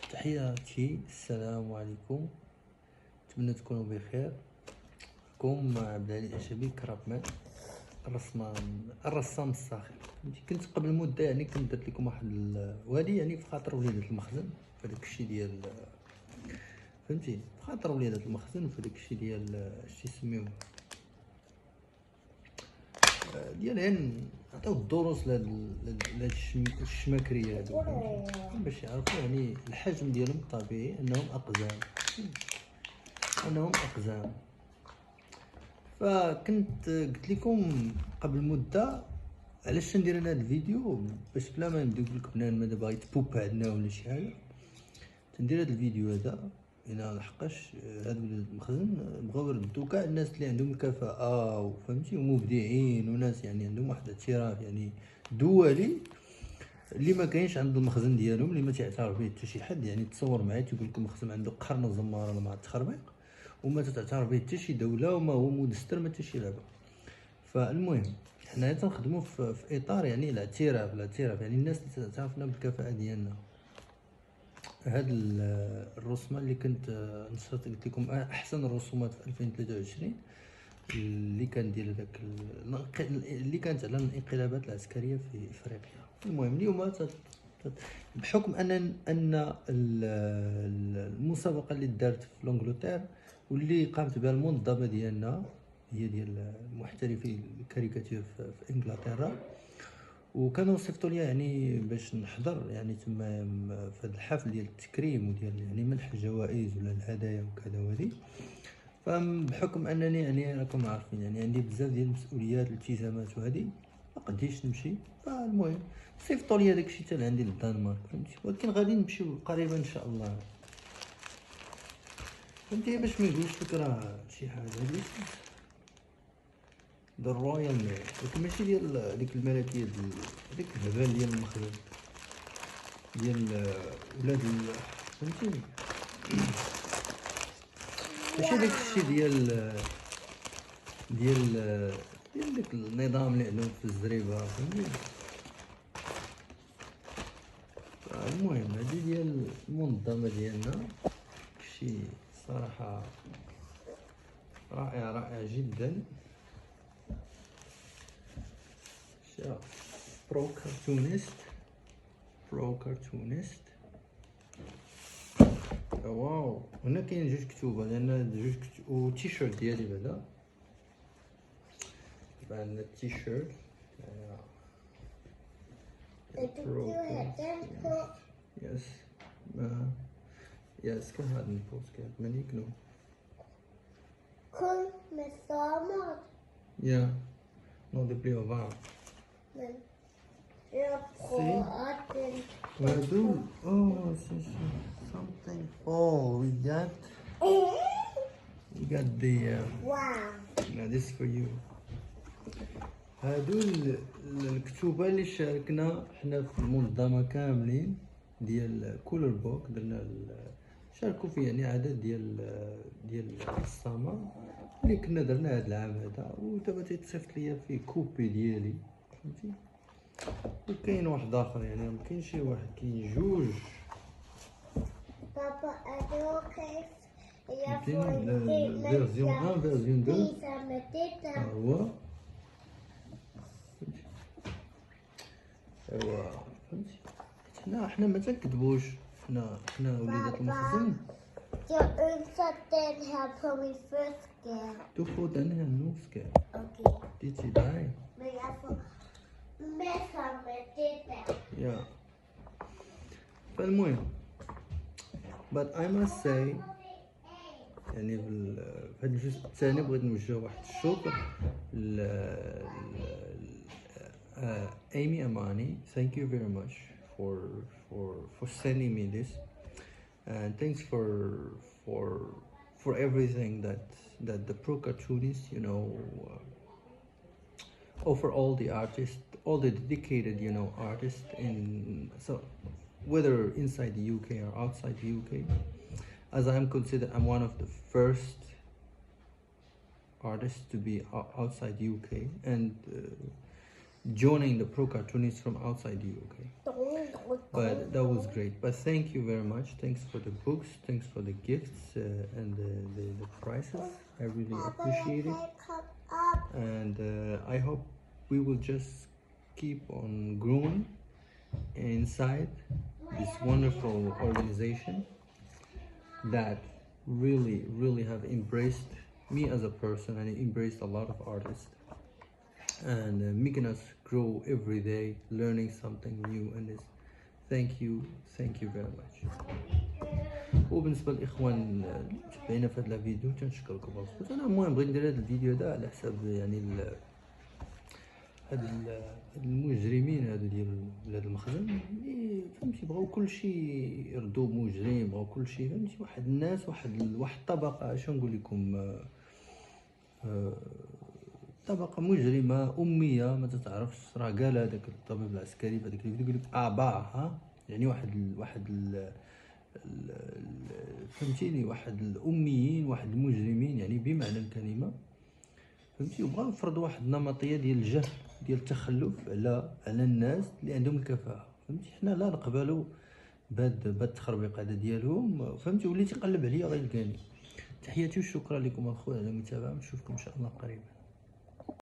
تحياتي، السلام عليكم. نتمنى تكونوا بخير. معكم عبد العلي العشبي كرابمان، الرسام الصاخب. كنت قبل مده كنت درت لكم واحد وهادي في خاطر وليدات المخزن، في داك الشيء ديال فهمتي، في خاطر وليدات المخزن، في داك الشيء ديال شتي يسميوه ديال عطاو الدروس لهاد الشماكريه هادو، باش يعرفوا الحجم ديالهم الطبيعي، انهم اقزام. فكنت قلت لكم قبل مده علاش ندير انا هذا الفيديو، باش بلا ما ندوي لك بنان ما باغي تبوب عندنا ولا شي حاجه. تندير هذا الفيديو هذا لحقاش هاد ولاد المخزن بغاو يردوا كاع الناس اللي عندهم الكفاءه وفهمتي ومبدعين وناس عندهم واحد الاعتراف دولي اللي ما كاينش عند المخزن ديالهم، اللي ما تعترف به حتى شي حد. تصور معايا تيقول لك المخزن عنده قرن زماره ولا مع التخربيق وما تعترف به حتى شي دوله وما هو مدستر ما حتى شي لعبه. فالمهم حنا تنخدموا في اطار الاعتراف الناس اللي تعترفنا بالكفاءه ديالنا. هاد الرسمه اللي كنت نشرت قلت لكم احسن الرسومات في 2023 اللي كان ديال داك اللي كانت على الانقلابات العسكريه في افريقيا. المهم اليوم بحكم ان المسابقه اللي دارت في لونجلتير واللي قامت بها المنظمه ديالنا هي ديال محترفي الكاريكاتير في انجلترا، وكانوا صيفطوا ليا باش نحضر تما في هذا الحفل ديال التكريم وديال منح الجوائز ولا الهدايا وكذا وهذه. فبحكم انني راكم عارفين عندي بزاف ديال المسؤوليات الالتزامات وهذه ما قديش نمشي. فالمهم صيفطوا ليا داكشي حتى لعندي للدنمارك، فهمتي، ولكن غادي نمشيو قريبا ان شاء الله، فهمتي، باش ما يقولش لك راه شي حاجه هذه ذا رويال ميل، ولكن ماشي ديال ديك الملكيه ديك الهبال ديال المخزن ديال ولاد فهمتيني، ماشي داك الشيء ديال داك النظام اللي عندهم في الزريبه، فهمتي. المهم هذه ديال المنظمه ديالنا، شيء صراحه رائع جدا. برو كارتونيست. واو، هنا كاين جوج كتوبه، لان جوج كتب تيشيرت ديالي بعدا عندنا التيشيرت يس يس كان هذا البوست كان ماني كنو كل مسامات يا نو دي بلي اوفر وهادو سي something. We got the wow. now this is for you. هادو الكتوبه اللي شاركنا حنا في المنظمه كاملين ديال كولر بوك، درنا شاركوا فيه عدد ديال الرسامه اللي كنا درنا هذا العام هذا، ودابا تيتصيفط ليا فيه كوبي ديالي، فهمتي. وكاين واحد اخر ما كاين شي واحد، كاين جوج. بابا ادو كيف يا فيرزيون 1 فيرزيون 2 هو ايوا، فهمتي. حنا ما تنكذبوش، حنا وليدات المخزن. Jag önskar att den här på min fiske. Du får den här nu, ska Okej. det är till dig. Men jag får messa med det där. Ja. فالمهم but I must say في هذا الجزء الثاني بغيت نوجه واحد الشكر Amy Amani. Thank you very much for sending me this, and thanks for everything that the pro cartoonists offer all the artists, all the dedicated artists whether inside the UK or outside the UK. As I'm one of the first artists to be outside the UK, and joining the pro cartoonists from outside you, okay? But that was great. But thank you very much. Thanks for the books. Thanks for the gifts and the prizes. I really appreciate it. And I hope we will just keep on growing inside this wonderful organization that really have embraced me as a person and embraced a lot of artists and making us grow every day, learning something new in this. Thank you very much. وبالنسبه للاخوان اللي متابعينا في هذا الفيديو تنشكركم بزاف. انا المهم بغيت ندير هذا الفيديو هذا على حساب يعني هاد المجرمين هادو ديال هذا المخزن اللي فهمتي بغاو كلشي يردوا مجرم، بغاو كلشي فهمتي واحد الناس واحد الطبقه اش نقول لكم طبقه مجرمه اميه ما تتعرفش. راه قال هذاك الطبيب العسكري في هذاك الفيديو يقول لك ها يعني فهمتيني واحد الاميين واحد المجرمين يعني بمعنى الكلمه فهمتي. وبغاو يفرضوا واحد النمطيه ديال الجهل ديال التخلف على الناس اللي عندهم الكفاءه فهمتي. حنا لا نقبلوا بهاد التخربيق هذا ديالهم فهمتي. واللي تيقلب عليا غيلقاني. تحياتي وشكرا لكم اخويا على المتابعه. نشوفكم ان شاء الله قريبا.